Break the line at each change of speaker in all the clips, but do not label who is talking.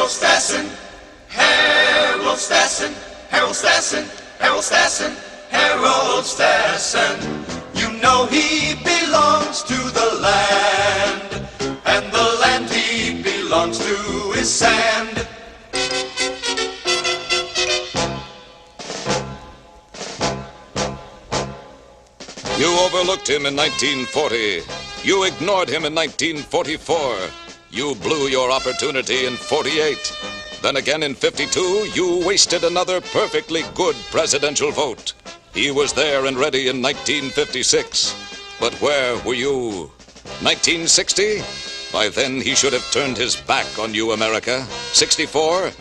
Stassen, Harold Stassen, Harold Stassen, Harold Stassen, Harold Stassen. You know he belongs to the land, and the land he belongs to is sand.
You overlooked him in 1940. You ignored him in 1944. You blew your opportunity in 48. Then again in 52, you wasted another perfectly good presidential vote. He was there and ready in 1956. But where were you? 1960? By then he should have turned his back on you, America. 64?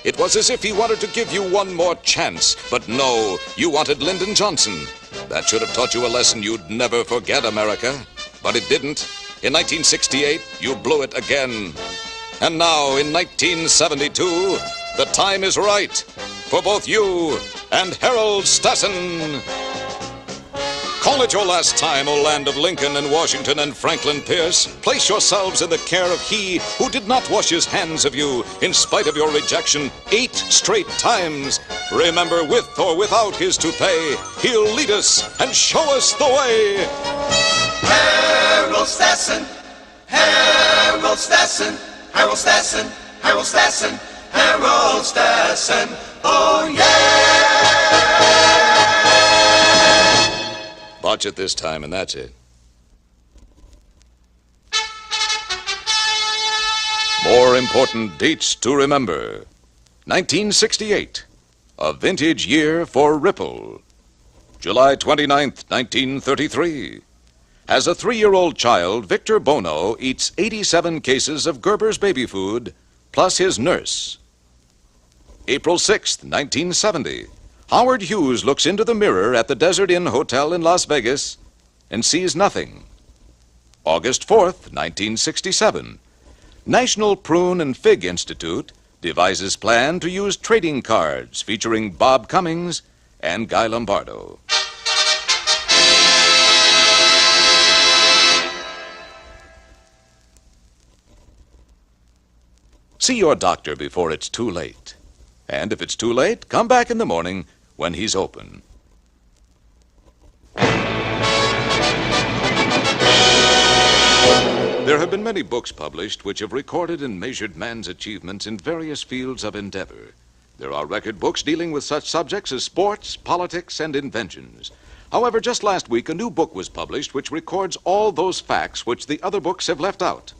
It was as if he wanted to give you one more chance. But no, you wanted Lyndon Johnson. That should have taught you a lesson you'd never forget, America. But it didn't. In 1968, you blew it again. And now, in 1972, the time is right for both you and Harold Stassen. Call it your last time, O land of Lincoln and Washington and Franklin Pierce. Place yourselves in the care of he who did not wash his hands of you in spite of your rejection 8 straight times. Remember, with or without his toupee, he'll lead us and show us the way.
Harold Stassen, Harold Stassen, Harold Stassen, Harold Stassen, Harold Stassen, oh yeah!
Botch it this time, and that's it. More important dates to remember. 1968, a vintage year for Ripple. July 29th, 1933. As a 3-year-old child, Victor Bono eats 87 cases of Gerber's baby food, plus his nurse. April 6th, 1970. Howard Hughes looks into the mirror at the Desert Inn Hotel in Las Vegas and sees nothing. August 4th, 1967. National Prune and Fig Institute devises plan to use trading cards featuring Bob Cummings and Guy Lombardo. See your doctor before it's too late. And if it's too late, come back in the morning when he's open. There have been many books published which have recorded and measured man's achievements in various fields of endeavor. There are record books dealing with such subjects as sports, politics, and inventions. However, just last week, a new book was published which records all those facts which the other books have left out.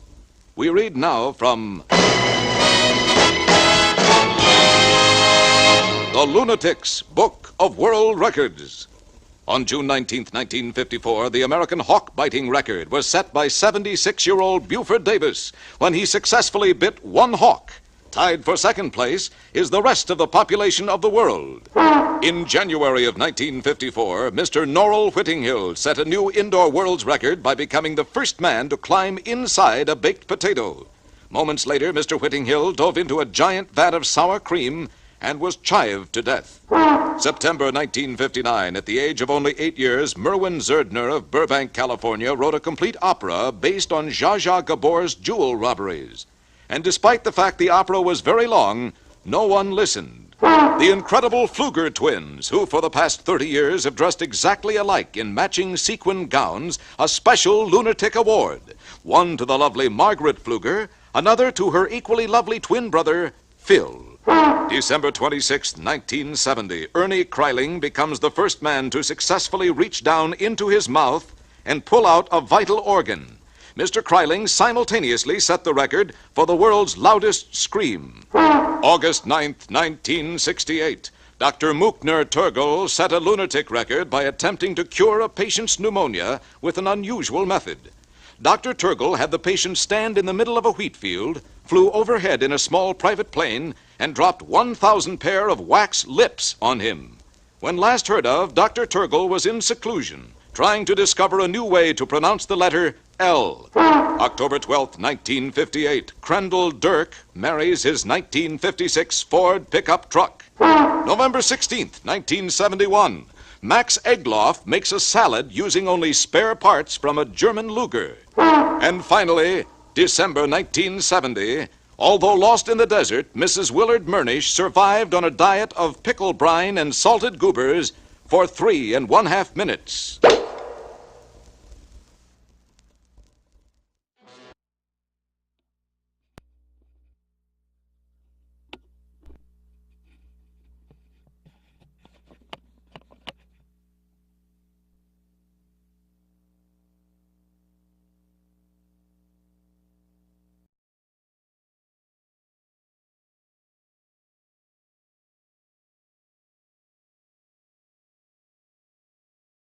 We read now from The Lunatics Book of World Records. On June 19, 1954, the American hawk-biting record was set by 76-year-old Buford Davis when he successfully bit one hawk. Tied for second place is the rest of the population of the world. In January of 1954, Mr. Norrell Whittinghill set a new indoor world's record by becoming the first man to climb inside a baked potato. Moments later, Mr. Whittinghill dove into a giant vat of sour cream and was chived to death. September 1959, at the age of only 8 years, Merwin Zerdner of Burbank, California, wrote a complete opera based on Zsa Zsa Gabor's jewel robberies. And despite the fact the opera was very long, no one listened. The incredible Pfluger twins, who for the past 30 years have dressed exactly alike in matching sequin gowns, a special Lunatic award. One to the lovely Margaret Pfluger, another to her equally lovely twin brother, Phil. December 26, 1970, Ernie Kreiling becomes the first man to successfully reach down into his mouth and pull out a vital organ. Mr. Kreiling simultaneously set the record for the world's loudest scream. August 9th, 1968, Dr. Muchner Turgel set a lunatic record by attempting to cure a patient's pneumonia with an unusual method. Dr. Turgel had the patient stand in the middle of a wheat field, flew overhead in a small private plane, and dropped 1,000 pair of wax lips on him. When last heard of, Dr. Turgel was in seclusion, trying to discover a new way to pronounce the letter L. October 12th, 1958, Crandall Dirk marries his 1956 Ford pickup truck. November 16th, 1971, Max Egloff makes a salad using only spare parts from a German Luger. And finally, December 1970, Although lost in the desert, Mrs. Willard Murnish survived on a diet of pickle brine and salted goobers for 3 1/2 minutes.